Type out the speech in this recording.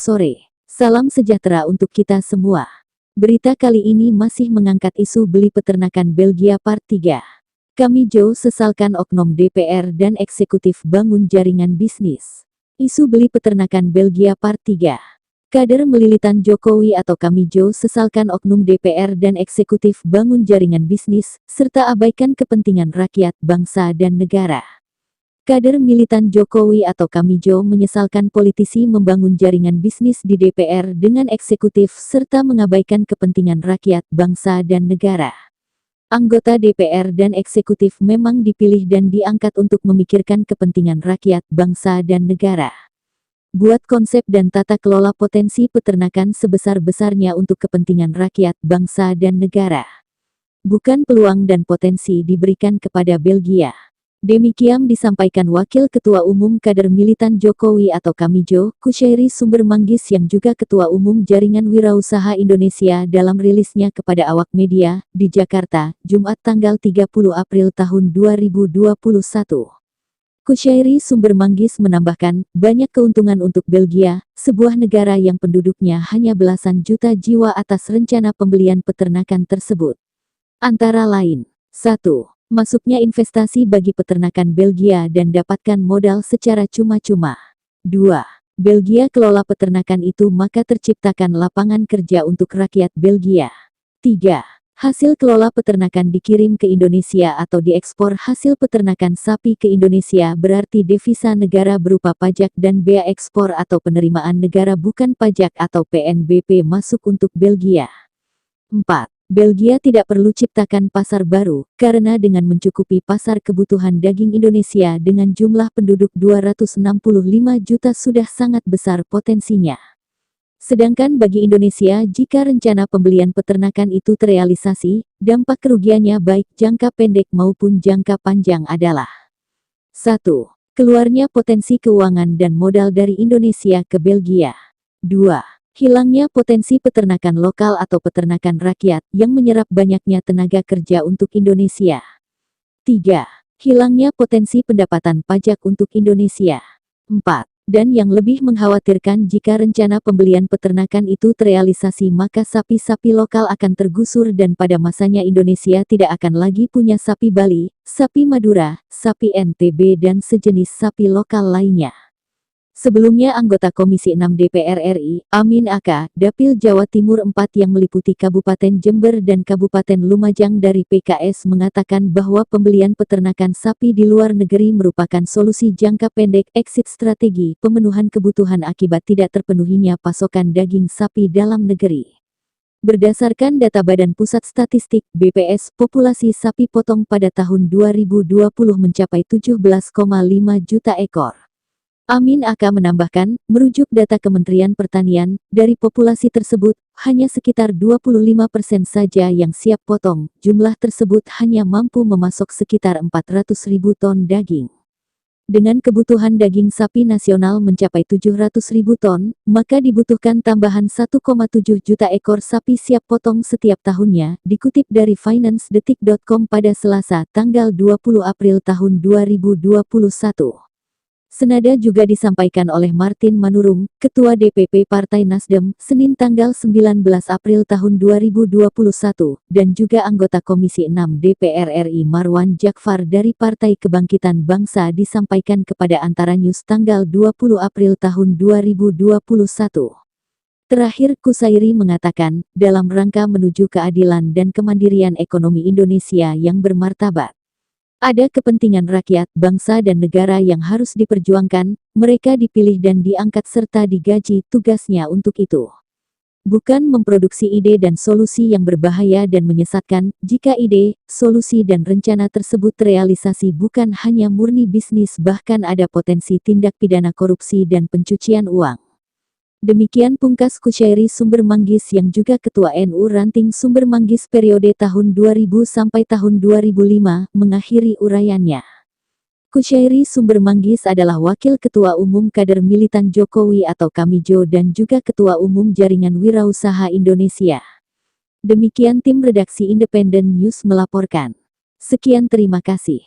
sore. Salam sejahtera untuk kita semua. Berita kali ini masih mengangkat isu beli peternakan Belgia Part 3. Kamijo sesalkan oknum DPR dan eksekutif bangun jaringan bisnis. Isu beli peternakan Belgia Part 3. Kader melilitan Jokowi atau Kamijo sesalkan oknum DPR dan eksekutif bangun jaringan bisnis, serta abaikan kepentingan rakyat, bangsa dan negara. Kader militan Jokowi atau Kamijo menyesalkan politisi membangun jaringan bisnis di DPR dengan eksekutif serta mengabaikan kepentingan rakyat, bangsa dan negara. Anggota DPR dan eksekutif memang dipilih dan diangkat untuk memikirkan kepentingan rakyat, bangsa dan negara. Buat konsep dan tata kelola potensi peternakan sebesar-besarnya untuk kepentingan rakyat, bangsa dan negara. Bukan peluang dan potensi diberikan kepada Belgia. Demikian disampaikan Wakil Ketua Umum Kader Militan Jokowi atau Kamijo, Kushairi Sumbermanggis yang juga Ketua Umum Jaringan Wirausaha Indonesia dalam rilisnya kepada awak media, di Jakarta, Jumat tanggal 30 April tahun 2021. Kushairi Sumbermanggis menambahkan, banyak keuntungan untuk Belgia, sebuah negara yang penduduknya hanya belasan juta jiwa atas rencana pembelian peternakan tersebut. Antara lain, 1. Masuknya investasi bagi peternakan Belgia dan dapatkan modal secara cuma-cuma. 2. Belgia kelola peternakan itu maka terciptakan lapangan kerja untuk rakyat Belgia. 3. Hasil kelola peternakan dikirim ke Indonesia atau diekspor hasil peternakan sapi ke Indonesia berarti devisa negara berupa pajak dan bea ekspor atau penerimaan negara bukan pajak atau PNBP masuk untuk Belgia. 4. Belgia tidak perlu ciptakan pasar baru, karena dengan mencukupi pasar kebutuhan daging Indonesia dengan jumlah penduduk 265 juta sudah sangat besar potensinya. Sedangkan bagi Indonesia jika rencana pembelian peternakan itu terrealisasi, dampak kerugiannya baik jangka pendek maupun jangka panjang adalah 1. Keluarnya potensi keuangan dan modal dari Indonesia ke Belgia. 2. Hilangnya potensi peternakan lokal atau peternakan rakyat yang menyerap banyaknya tenaga kerja untuk Indonesia. 3. Hilangnya potensi pendapatan pajak untuk Indonesia. 4. Dan yang lebih mengkhawatirkan jika rencana pembelian peternakan itu terrealisasi maka sapi-sapi lokal akan tergusur dan pada masanya Indonesia tidak akan lagi punya sapi Bali, sapi Madura, sapi NTB dan sejenis sapi lokal lainnya. Sebelumnya anggota Komisi 6 DPR RI, Amin Aka, Dapil Jawa Timur 4 yang meliputi Kabupaten Jember dan Kabupaten Lumajang dari PKS mengatakan bahwa pembelian peternakan sapi di luar negeri merupakan solusi jangka pendek exit strategi pemenuhan kebutuhan akibat tidak terpenuhinya pasokan daging sapi dalam negeri. Berdasarkan data Badan Pusat Statistik (BPS), populasi sapi potong pada tahun 2020 mencapai 17,5 juta ekor. Amin Aka menambahkan, merujuk data Kementerian Pertanian, dari populasi tersebut, hanya sekitar 25% saja yang siap potong, jumlah tersebut hanya mampu memasok sekitar 400.000 ton daging. Dengan kebutuhan daging sapi nasional mencapai 700.000 ton, maka dibutuhkan tambahan 1,7 juta ekor sapi siap potong setiap tahunnya, dikutip dari financedetik.com pada Selasa, tanggal 20 April tahun 2021. Senada juga disampaikan oleh Martin Manurung, Ketua DPP Partai Nasdem, Senin tanggal 19 April tahun 2021, dan juga anggota Komisi 6 DPR RI Marwan Jakfar dari Partai Kebangkitan Bangsa disampaikan kepada Antara News tanggal 20 April tahun 2021. Terakhir Kushairi mengatakan, dalam rangka menuju keadilan dan kemandirian ekonomi Indonesia yang bermartabat. Ada kepentingan rakyat, bangsa dan negara yang harus diperjuangkan, mereka dipilih dan diangkat serta digaji tugasnya untuk itu. Bukan memproduksi ide dan solusi yang berbahaya dan menyesatkan, jika ide, solusi dan rencana tersebut terrealisasi bukan hanya murni bisnis bahkan ada potensi tindak pidana korupsi dan pencucian uang. Demikian pungkas Kushairi Sumbermanggis yang juga Ketua NU Ranting Sumbermanggis periode tahun 2000 sampai tahun 2005, mengakhiri uraiannya. Kushairi Sumbermanggis adalah Wakil Ketua Umum Kader Militan Jokowi atau Kamijo dan juga Ketua Umum Jaringan Wirausaha Indonesia. Demikian tim redaksi Independen News melaporkan. Sekian terima kasih.